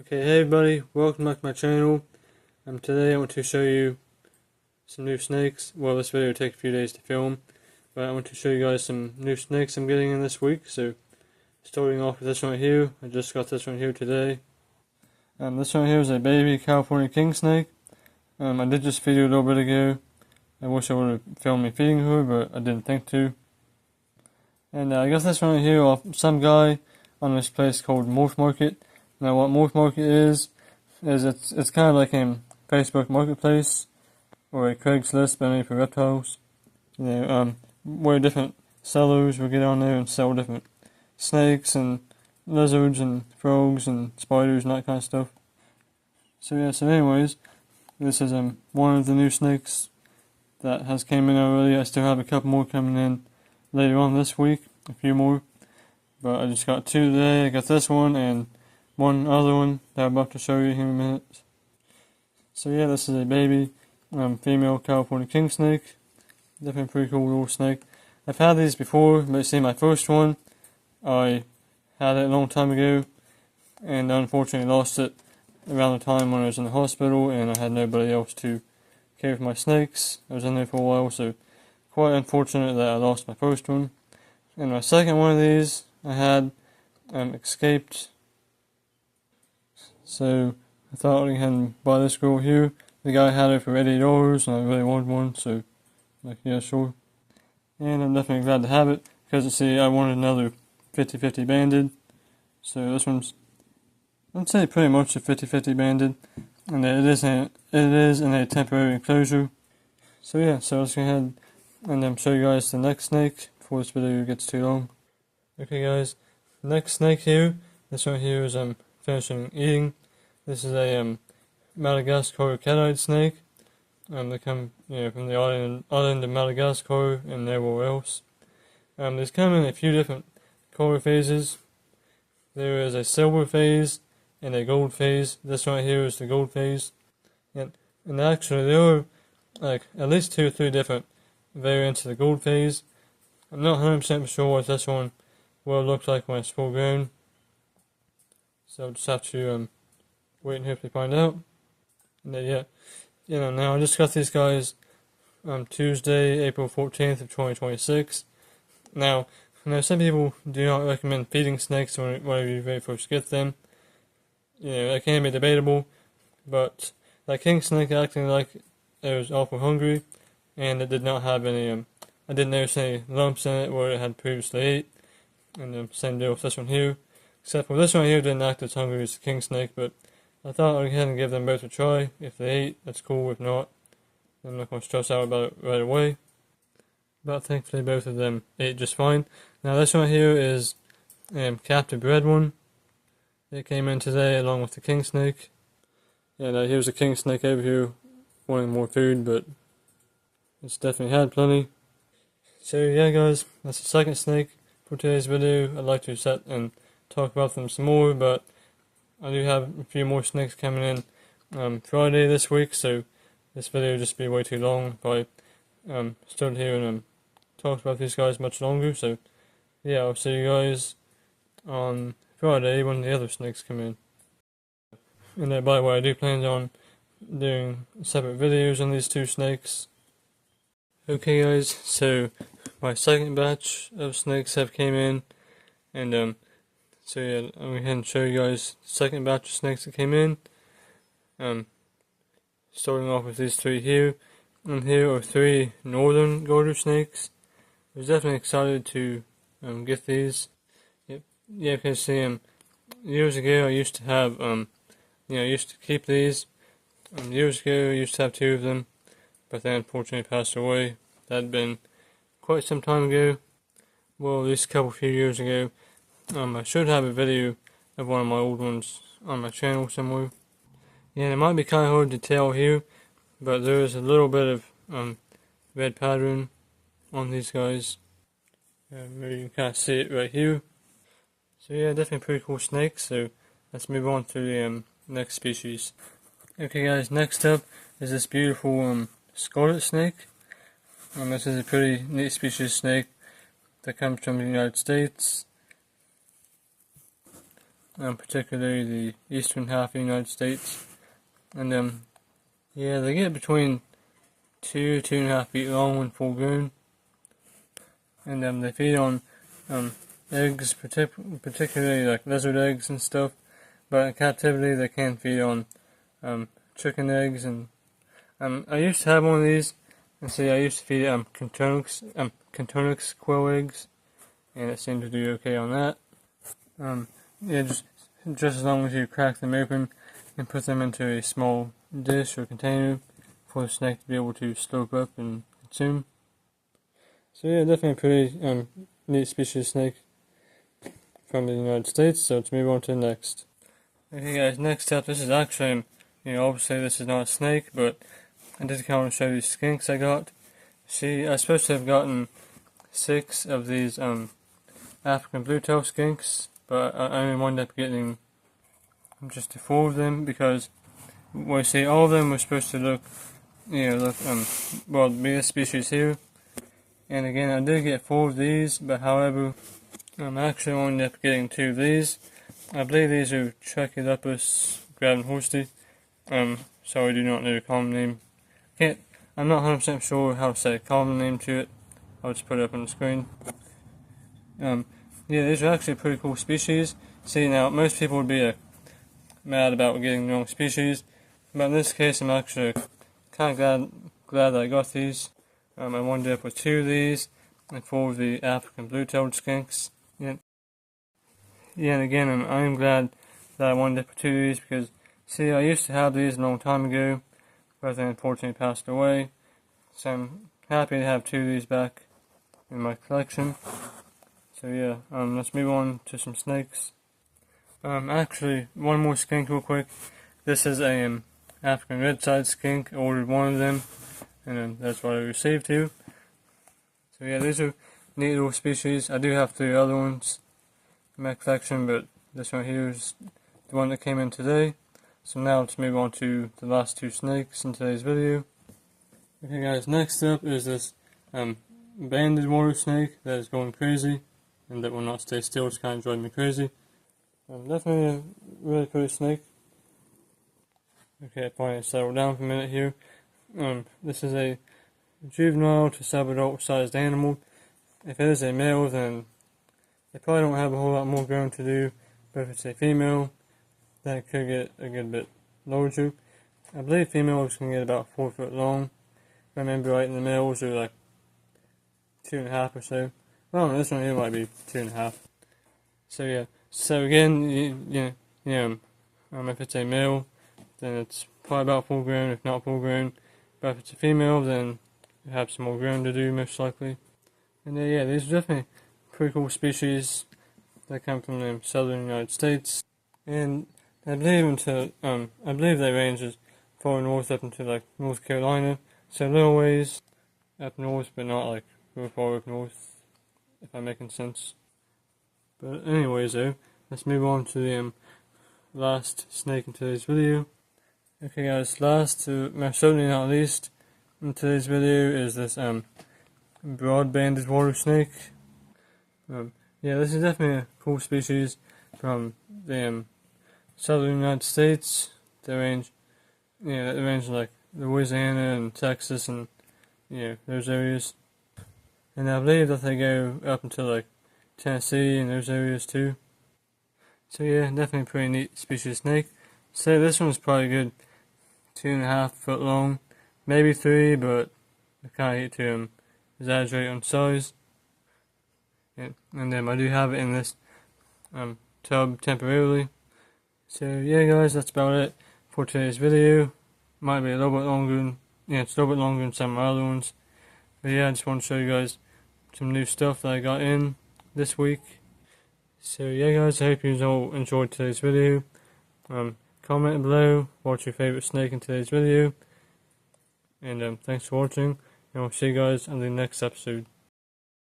Okay, hey everybody, welcome back to my channel. Today I want to show you some new snakes. Well, this video will take a few days to film, but I want to show you guys some new snakes I'm getting in this week. So, starting off with this one right here, I just got this one here today. This one here is a baby California king snake. I did just feed her a little bit ago. I wish I would have filmed me feeding her, but I didn't think to. And I got this one right here off some guy on this place called Morph Market. Now, what Morph Market is it's kind of like a Facebook Marketplace or a Craigslist, but only for reptiles. Where different sellers will get on there and sell different snakes and lizards and frogs and spiders and that kind of stuff. So anyways, this is one of the new snakes that has came in already. I still have a couple more coming in later on this week, a few more. But I just got two today. I got this one and one other one that I'm about to show you here in a minute. So this is a baby female California king snake. Definitely pretty cool little snake. I've had these before, but see, my first one, I had it a long time ago, and unfortunately lost it around the time when I was in the hospital, and I had nobody else to care for my snakes. I was in there for a while, so quite unfortunate that I lost my first one. And my second one of these, I had escaped. So I thought I could buy this girl here. The guy had it for $80 and I really wanted one, so yeah, sure. And I'm definitely glad to have it, because see, I wanted another 50-50 banded. So this one's, I'd say pretty much a 50-50 banded. And it is in a temporary enclosure. So let's go ahead and show you guys the next snake before this video gets too long. Okay guys, next snake here, this one here is finishing eating. This is a Madagascar cat-eyed snake. They come from the island of Madagascar and nowhere else. These come in a few different color phases. There is a silver phase and a gold phase. This one here is the gold phase. And actually there are like at least 2 or 3 different variants of the gold phase. I'm not 100% sure what this one will look like when it's full grown. So I'll just have to wait and hopefully find out. And now I just got these guys Tuesday, April 14th of 2026. Now, some people do not recommend feeding snakes whenever you very first get them. That can be debatable, but that king snake acting like it was awful hungry, and it did not have any, I didn't notice any lumps in it where it had previously ate, and same deal with this one here, except for this one here didn't act as hungry as the king snake, but I thought I'd go ahead and give them both a try. If they ate, that's cool. If not, I'm not going to stress out about it right away. But thankfully both of them ate just fine. Now this one here is captive bred one. It came in today along with the king snake. And here's the king snake over here wanting more food, but it's definitely had plenty. So guys, that's the second snake for today's video. I'd like to set and talk about them some more, but I do have a few more snakes coming in Friday this week, so this video will just be way too long if I stood here and talked about these guys much longer. So I'll see you guys on Friday when the other snakes come in. And by the way, I do plan on doing separate videos on these 2 snakes. Okay guys, so my second batch of snakes have came in, and I'm going to go ahead and show you guys the second batch of snakes that came in. Starting off with these 3 here, and here are 3 northern garter snakes. I was definitely excited to get these. Because see, years ago I used to have, I used to keep these. Years ago I used to have 2 of them, but they unfortunately passed away. That had been quite some time ago. Well, at least a few years ago. I should have a video of one of my old ones on my channel somewhere. It might be kind of hard to tell here, but there is a little bit of red pattern on these guys. Maybe you can kind of see it right here. So definitely pretty cool snakes. So let's move on to the next species. Okay guys, next up is this beautiful scarlet snake. This is a pretty neat species of snake that comes from the United States. particularly the eastern half of the United States. And yeah, they get between 2.5 feet long when full grown. And they feed on eggs, particularly like lizard eggs and stuff. But in captivity, they can feed on chicken eggs. And I used to have one of these, and see, I used to feed it Contornix quail eggs, and it seemed to do okay on that. Yeah, just as long as you crack them open and put them into a small dish or container for the snake to be able to slope up and consume. So yeah, definitely a pretty neat species of snake from the United States. So let's move on to the next. Okay guys, next up, this is actually, obviously this is not a snake, but I did kind of show you skinks I got. See, I was supposed to have gotten 6 of these African blue-tailed skinks, but I only wound up getting just 4 of them because, well, you see, all of them were supposed to look, well, be this species here. And again, I did get 4 of these, but however, I'm actually wound up getting 2 of these. I believe these are Trachylepis gravenhorsti. So I do not know the common name. I'm not 100% sure how to say a common name to it. I'll just put it up on the screen. Yeah, these are actually a pretty cool species. See, now, most people would be mad about getting the wrong species, but in this case, I'm actually kind of glad that I got these. I wound up with 2 of these, and 4 of the African blue-tailed skinks. Yeah, and again, I'm glad that I wound up with 2 of these, because, see, I used to have these a long time ago, but they unfortunately passed away. So I'm happy to have 2 of these back in my collection. So yeah, let's move on to some snakes. Actually, one more skink real quick. This is a African red-side skink. I ordered 1 of them, and that's what I received too. So yeah, these are neat little species. I do have 3 other ones in my collection, but this one here is the one that came in today. So now let's move on to the last 2 snakes in today's video. Okay guys, next up is this banded water snake that is going crazy and that will not stay still. It's kind of driving me crazy. Definitely a really pretty snake. Okay, finally settle down for a minute here. This is a juvenile to subadult sized animal. If it is a male, then they probably don't have a whole lot more growing to do. But if it's a female, then it could get a good bit larger. I believe females can get about 4 foot long. If I remember right, and the males are like 2.5 or so. Well, this one here might be 2.5. So yeah. So again, if it's a male, then it's probably about full grown, if not full grown. But if it's a female, then you have some more growing to do, most likely. And yeah, these are definitely pretty cool species that come from the southern United States. And I believe they range as far north up into like North Carolina. So a little ways up north, but not like real far up north, if I'm making sense. But anyways though, let's move on to the last snake in today's video. Okay guys, last to most certainly not least in today's video is this broad-banded water snake. Yeah, this is definitely a cool species from the southern United States. They range like Louisiana and Texas and those areas. And I believe that they go up until like Tennessee and those areas too. So yeah, definitely a pretty neat species of snake. So this one's probably good 2.5 foot long, maybe 3, but I kind of hate to exaggerate on size. Yeah, and I do have it in this tub temporarily. So yeah guys, that's about it for today's video. Might be a little bit longer it's a little bit longer than some of my other ones. But yeah, I just want to show you guys some new stuff that I got in this week. So yeah guys, I hope you all enjoyed today's video. Comment below what's your favourite snake in today's video. And thanks for watching, and I'll see you guys on the next episode.